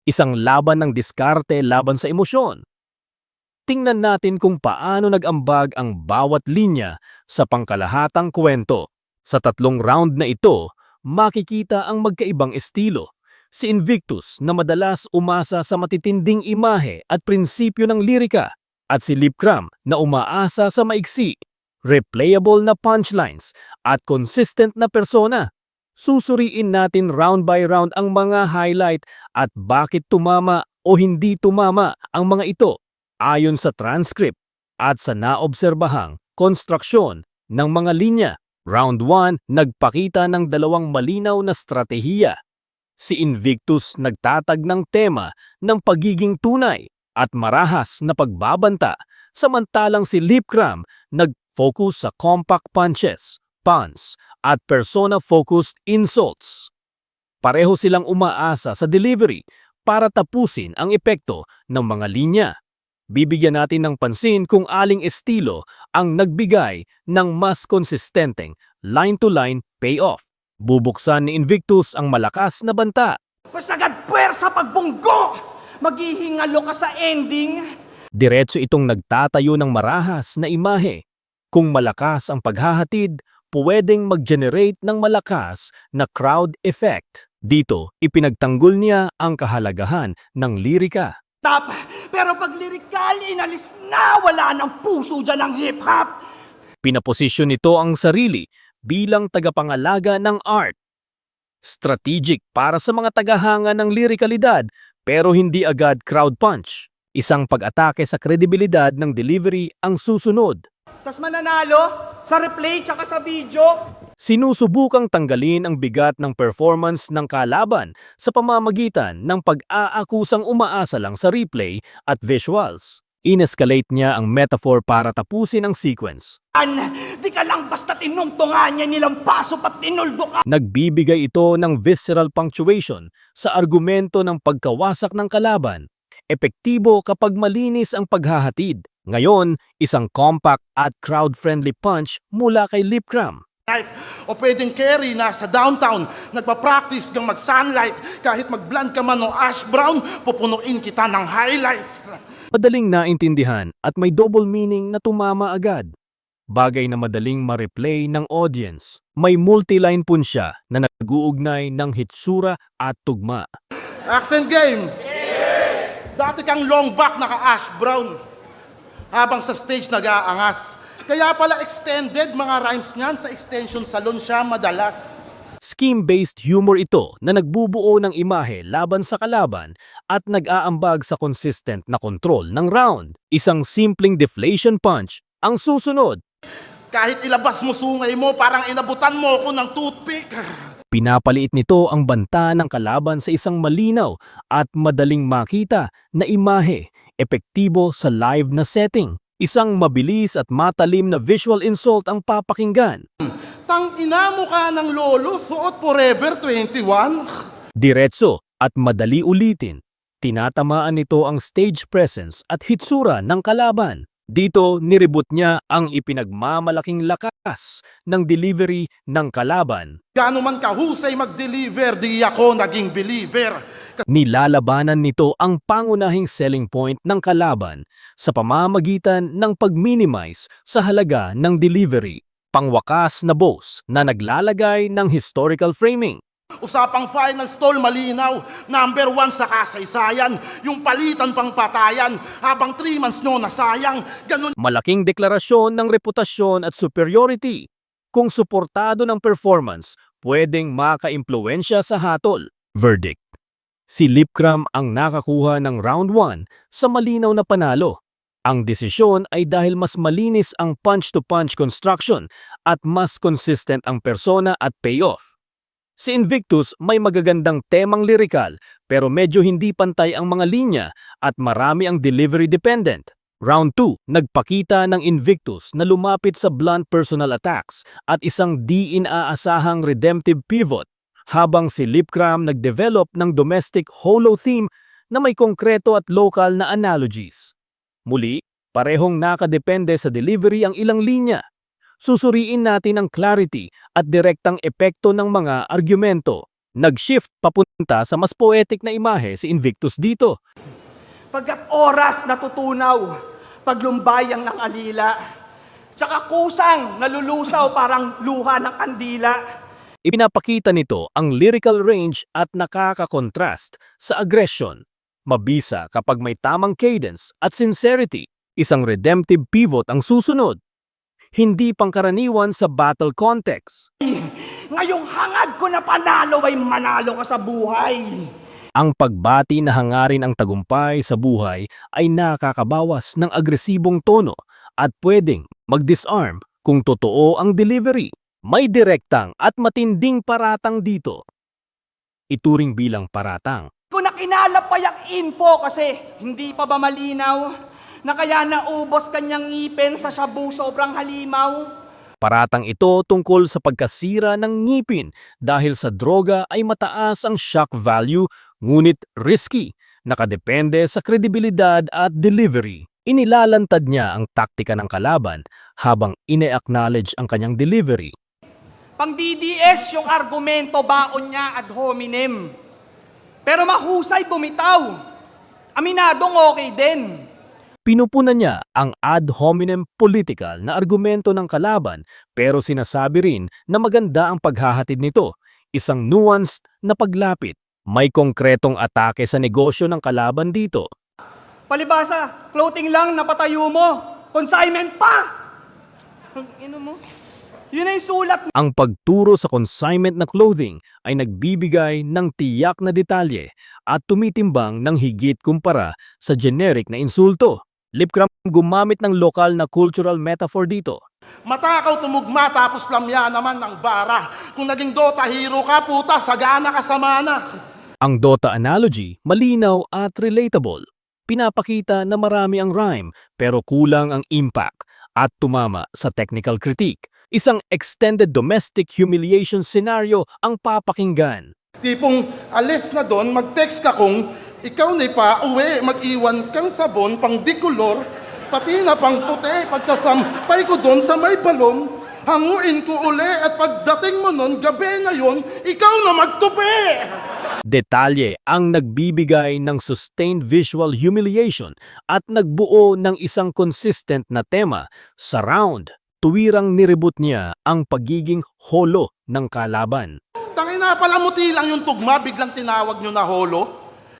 Isang laban ng diskarte laban sa emosyon. Tingnan natin kung paano nag-ambag ang bawat linya sa pangkalahatang kwento. Sa tatlong round na ito, makikita ang magkaibang estilo. Si Invictus na madalas umasa sa matitinding imahe at prinsipyo ng lirika, at si Lipcram na umaasa sa maiksi, replayable na punchlines at consistent na persona. Susuriin natin round by round ang mga highlight at bakit tumama o hindi tumama ang mga ito ayon sa transcript at sa naobserbahang konstruksyon ng mga linya. Round 1, nagpakita ng dalawang malinaw na stratehiya. Si Invictus nagtatag ng tema ng pagiging tunay at marahas na pagbabanta, samantalang si Lipcram nag-focus sa compact punches, puns, at persona-focused insults. Pareho silang umaasa sa delivery para tapusin ang epekto ng mga linya. Bibigyan natin ng pansin kung aling estilo ang nagbigay ng mas konsistenteng line-to-line payoff. Bubuksan ni Invictus ang malakas na banta. Masagad puwersa pagbunggo! Maghihingalo ka sa ending! Diretso itong nagtatayo ng marahas na imahe. Kung malakas ang paghahatid, pwedeng mag-generate ng malakas na crowd effect. Dito, ipinagtanggol niya ang kahalagahan ng lirika. Pero pag lirikal, inalis na, wala ng puso dyan ng hip-hop! Pinaposisyon nito ang sarili bilang tagapangalaga ng art. Strategic para sa mga tagahanga ng lirikalidad pero hindi agad crowd punch. Isang pag-atake sa kredibilidad ng delivery ang susunod. Tas mananalo sa replay tsaka sa video. Sinusubukang tanggalin ang bigat ng performance ng kalaban sa pamamagitan ng pag-aakusang umaasa lang sa replay at visuals. In-escalate niya ang metaphor para tapusin ang sequence. Di ka lang basta tinungtungan niya nilang paso pat tinuldo ka. Nagbibigay ito ng visceral punctuation sa argumento ng pagkawasak ng kalaban. Epektibo kapag malinis ang paghahatid. Ngayon, isang compact at crowd-friendly punch mula kay Lipcram. O pwedeng carry na sa downtown, nagpa-practice kang mag-sunlight, kahit mag-blond ka man o ash brown, pupunuin kita ng highlights. Madaling naintindihan at may double meaning na tumama agad. Bagay na madaling ma-replay ng audience. May multi-line pun siya na nag-uugnay ng hitsura at tugma. Accent game! Dati kang long back naka-ash brown, habang sa stage nag-aangas. Kaya pala extended mga rhymes niyan, sa extension salon siya madalas. Scheme-based humor ito na nagbubuo ng imahe laban sa kalaban at nag-aambag sa consistent na kontrol ng round. Isang simpleng deflation punch ang susunod. Kahit ilabas mo sungay mo, parang inabutan mo ako ng toothpick. Pinapaliit nito ang banta ng kalaban sa isang malinaw at madaling makita na imahe, epektibo sa live na setting. Isang mabilis at matalim na visual insult ang papakinggan. Tang ina mo ka ng lolo, suot forever 21. Diretso at madali ulitin. Tinatamaan nito ang stage presence at hitsura ng kalaban. Dito, nireboot niya ang ipinagmamalaking lakas ng delivery ng kalaban. Gaano man kahusay mag-deliver, di ako naging believer. Nilalabanan nito ang pangunahing selling point ng kalaban sa pamamagitan ng pag-minimize sa halaga ng delivery. Pangwakas na boss na naglalagay ng historical framing. Usapang final stall malinaw, number 1 sa kasaysayan, yung palitan pang patayan, habang 3 months nyo nasayang, ganun. Malaking deklarasyon ng reputasyon at superiority. Kung suportado ng performance, pwedeng makaimpluwensya sa hatol. Verdict. Si Lipcram ang nakakuha ng round 1 sa malinaw na panalo. Ang desisyon ay dahil mas malinis ang punch-to-punch construction at mas consistent ang persona at payoff. Si Invictus may magagandang temang lirikal pero medyo hindi pantay ang mga linya at marami ang delivery dependent. Round 2, nagpakita ng Invictus na lumapit sa blunt personal attacks at isang di inaasahang redemptive pivot, habang si Lipcram nag-develop ng domestic holo theme na may konkreto at lokal na analogies. Muli, parehong nakadepende sa delivery ang ilang linya. Susuriin natin ang clarity at direktang epekto ng mga argumento. Nag-shift papunta sa mas poetic na imahe si Invictus dito. Pagkat oras natutunaw, paglumbayang ng alila, tsaka kusang nalulusaw parang luha ng kandila. Ipinapakita nito ang lyrical range at nakaka-contrast sa aggression. Mabisa kapag may tamang cadence at sincerity. Isang redemptive pivot ang susunod. Hindi pangkaraniwan sa battle context. Ngayong hangad ko na panalo ay manalo ka sa buhay. Ang pagbati na hangarin ang tagumpay sa buhay ay nakakabawas ng agresibong tono at pwedeng mag-disarm kung totoo ang delivery. May direktang at matinding paratang dito. Ituring bilang paratang. Ko na kinalapay ang info kasi hindi pa ba malinaw na kaya naubos kanyang ngipin sa shabu sobrang halimaw. Paratang ito tungkol sa pagkasira ng ngipin dahil sa droga ay mataas ang shock value ngunit risky, nakadepende sa kredibilidad at delivery. Inilalantad niya ang taktika ng kalaban habang ine-acknowledge ang kanyang delivery. Pang DDS yung argumento baon niya ad hominem. Pero mahusay bumitaw. Aminadong okay din. Pinupunan niya ang ad hominem political na argumento ng kalaban pero sinasabi rin na maganda ang paghahatid nito, isang nuanced na paglapit. May konkretong atake sa negosyo ng kalaban dito. Palibasa, clothing lang napatayo mo. Consignment pa! Ang ino mo? Yun ay sulat. Ang pagturo sa consignment na clothing ay nagbibigay ng tiyak na detalye at tumitimbang ng higit kumpara sa generic na insulto. Lipcram gumamit ng lokal na cultural metaphor dito. Matakaw tumugma tapos lamya naman ng bara. Kung naging Dota hero ka, puta, sagana ka sa mana. Ang Dota analogy malinaw at relatable. Pinapakita na marami ang rhyme pero kulang ang impact at tumama sa technical critique. Isang extended domestic humiliation scenario ang papakinggan. Tipong alis na doon, mag-text ka kung ikaw na pa uwi, mag-iwan kang sabon pang dikolor, pati na pang puti, pagkasampay ko doon sa may balon, hanguin ko uli at pagdating mo nun, gabi na yon, ikaw na magtupi! Detalye ang nagbibigay ng sustained visual humiliation at nagbuo ng isang consistent na tema sa round. Tuwirang nireboot niya ang pagiging holo ng kalaban. Tangina, palamuti lang yung tugma, biglang tinawag nyo na holo.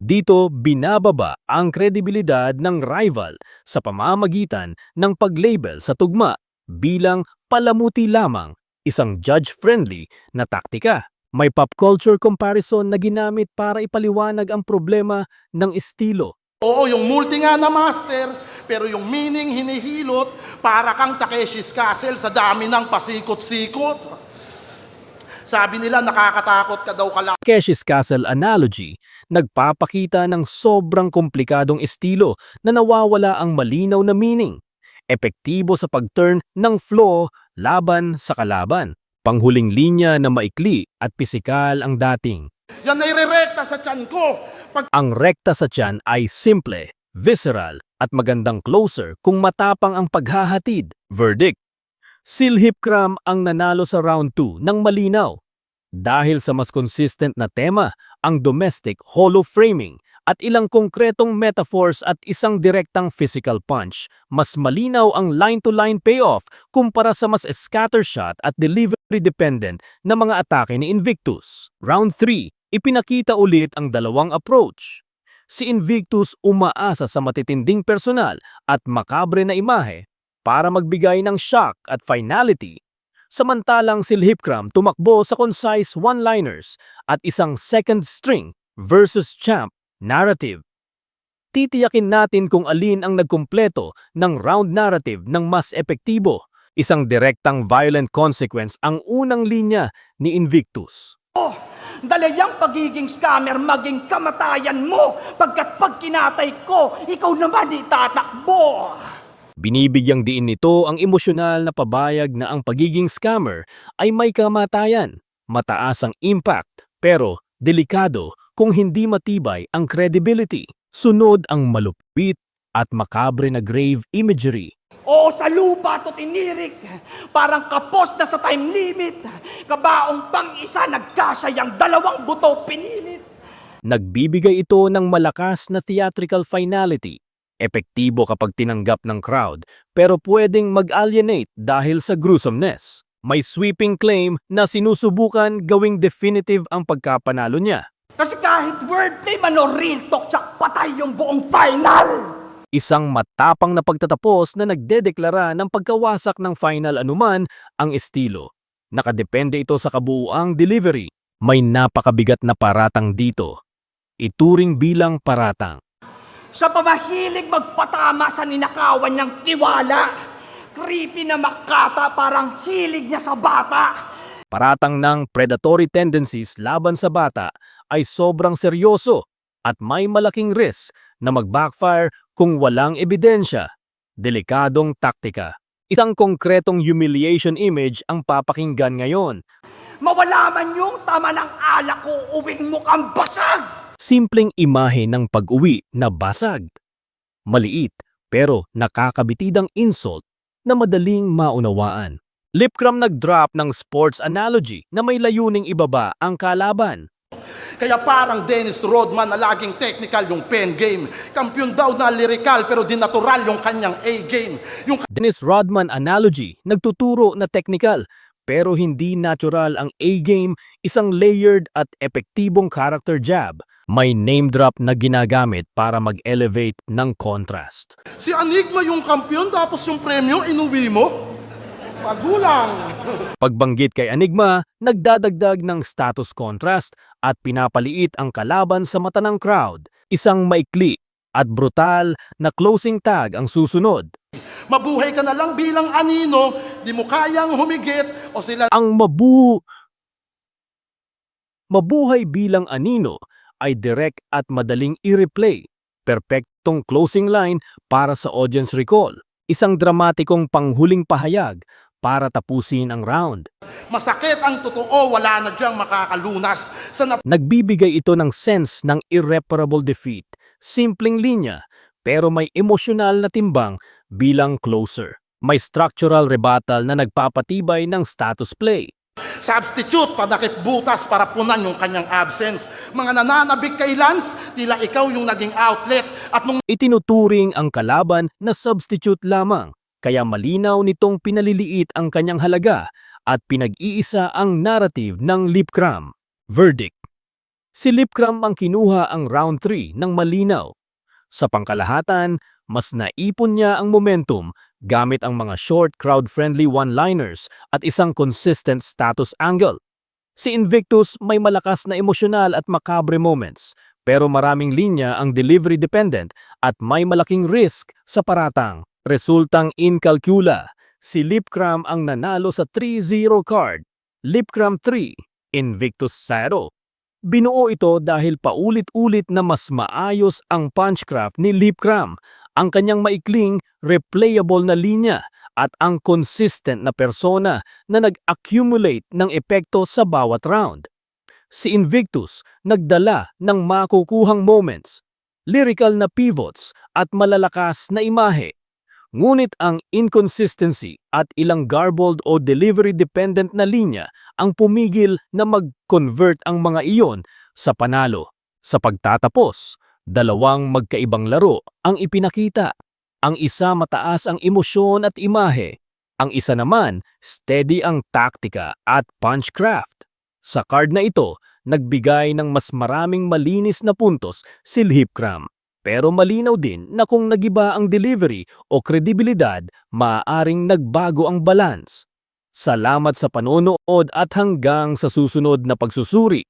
Dito binababa ang kredibilidad ng rival sa pamamagitan ng pag-label sa tugma bilang palamuti lamang, isang judge-friendly na taktika. May pop culture comparison na ginamit para ipaliwanag ang problema ng estilo. Oo, yung multi nga na master, pero yung meaning hinihilot para kang Takeshi's Castle sa dami ng pasikot-sikot. Sabi nila nakakatakot ka daw kala. Takeshi's Castle analogy, nagpapakita ng sobrang komplikadong estilo na nawawala ang malinaw na meaning. Epektibo sa pag-turn ng flow laban sa kalaban. Panghuling linya na maikli at pisikal ang dating. Yan ay re-rekta sa tiyan ko. Ang rekta sa tiyan ay simple, visceral at magandang closer kung matapang ang paghahatid. Verdict. Silhipcram ang nanalo sa round 2 ng malinaw. Dahil sa mas consistent na tema, ang domestic holo framing at ilang konkretong metaphors at isang direktang physical punch, mas malinaw ang line-to-line payoff kumpara sa mas scattershot at delivery-dependent na mga atake ni Invictus. Round 3, ipinakita ulit ang dalawang approach. Si Invictus umaasa sa matitinding personal at makabre na imahe para magbigay ng shock at finality. Samantalang si Silhipcram tumakbo sa concise one-liners at isang second string versus champ narrative. Titiyakin natin kung alin ang nagkumpleto ng round narrative ng mas epektibo. Isang direktang violent consequence ang unang linya ni Invictus. Dalayang pagiging scammer maging kamatayan mo pagkat pag kinatay ko, ikaw naman itatakbo. Binibigyang diin nito ang emosyonal na pabayag na ang pagiging scammer ay may kamatayan. Mataas ang impact pero delikado kung hindi matibay ang credibility. Sunod ang malupit at makabre na grave imagery. Oo, sa lupa to tinirik. Parang kapos na sa time limit. Kabaong pang isa, nagkasayang 2 buto pinilit. Nagbibigay ito ng malakas na theatrical finality. Epektibo kapag tinanggap ng crowd, pero pwedeng mag-alienate dahil sa gruesomeness. May sweeping claim na sinusubukan gawing definitive ang pagkapanalo niya. Kasi kahit wordplay man o real talk, tsak patay yung buong final. Isang matapang na pagtatapos na nagdedeklara ng pagkawasak ng final anuman ang estilo. Nakadepende ito sa kabuuang delivery. May napakabigat na paratang dito. Ituring bilang paratang. Sa pamahilig magpatama sa ninakawan niyang tiwala. Creepy na makata, parang hilig niya sa bata. Paratang ng predatory tendencies laban sa bata ay sobrang seryoso at may malaking risk na mag-backfire kung walang ebidensya. Delikadong taktika. Isang konkretong humiliation image ang papakinggan ngayon. Mawala man yung tama ng alak ko, uwing mo kang basag. Simpleng imahe ng pag-uwi na basag. Maliit pero nakakabitidang insult na madaling maunawaan. Lipcram nag-drop ng sports analogy na may layuning ibaba ang kalaban. Kaya parang Dennis Rodman na laging technical yung pen game. Kampiyon daw na lyrical pero di natural yung kanyang A-game. Yung Dennis Rodman analogy nagtuturo na technical pero hindi natural ang A-game, isang layered at epektibong character jab. May name drop na ginagamit para mag-elevate ng contrast. si Enigma yung kampiyon tapos yung premyo inuwi mo? Magulang. Pagbanggit kay Enigma, nagdadagdag ng status contrast at pinapaliit ang kalaban sa mata ng crowd. Isang maikli at brutal na closing tag ang susunod. Mabuhay ka na lang bilang anino, di mo kayang humigit o sila Ang mabuhay bilang anino ay direct at madaling i-replay. Perpektong closing line para sa audience recall. Isang dramatikong panghuling pahayag para tapusin ang round. masakit ang totoo, wala na diyang makakalunas. Sa Nagbibigay ito ng sense ng irreparable defeat. Simpleng linya, pero may emosyonal na timbang bilang closer. May structural rebuttal na nagpapatibay ng status play. substitute, padakip butas para punan yung kanyang absence. Mga nananabik kay Lance, tila ikaw yung naging outlet. At nung Itinuturing ang kalaban na substitute lamang, kaya malinaw nitong pinaliliit ang kanyang halaga at pinag-iisa ang narrative ng Lipcram. Verdict. Si Lipcram ang kinuha ang round 3 ng malinaw. Sa pangkalahatan, mas naipon niya ang momentum gamit ang mga short crowd-friendly one-liners at isang consistent status angle. Si Invictus may malakas na emosyonal at macabre moments, pero maraming linya ang delivery dependent at may malaking risk sa paratang. Resultang incalcula, si Lipcram ang nanalo sa 3-0 card. Lipcram 3, Invictus 0. Binuo ito dahil paulit-ulit na mas maayos ang punchcraft ni Lipcram, ang kanyang maikling, replayable na linya at ang consistent na persona na nag-accumulate ng epekto sa bawat round. Si Invictus nagdala ng makukuhang moments, lyrical na pivots at malalakas na imahe. Ngunit ang inconsistency at ilang garbled o delivery-dependent na linya ang pumigil na mag-convert ang mga iyon sa panalo. Sa pagtatapos, dalawang magkaibang laro ang ipinakita. Ang isa mataas ang emosyon at imahe. Ang isa naman, steady ang taktika at punchcraft. Sa card na ito, nagbigay ng mas maraming malinis na puntos si Lipcram. Pero malinaw din na kung nagiba ang delivery o kredibilidad, maaaring nagbago ang balance. Salamat sa panonood at hanggang sa susunod na pagsusuri.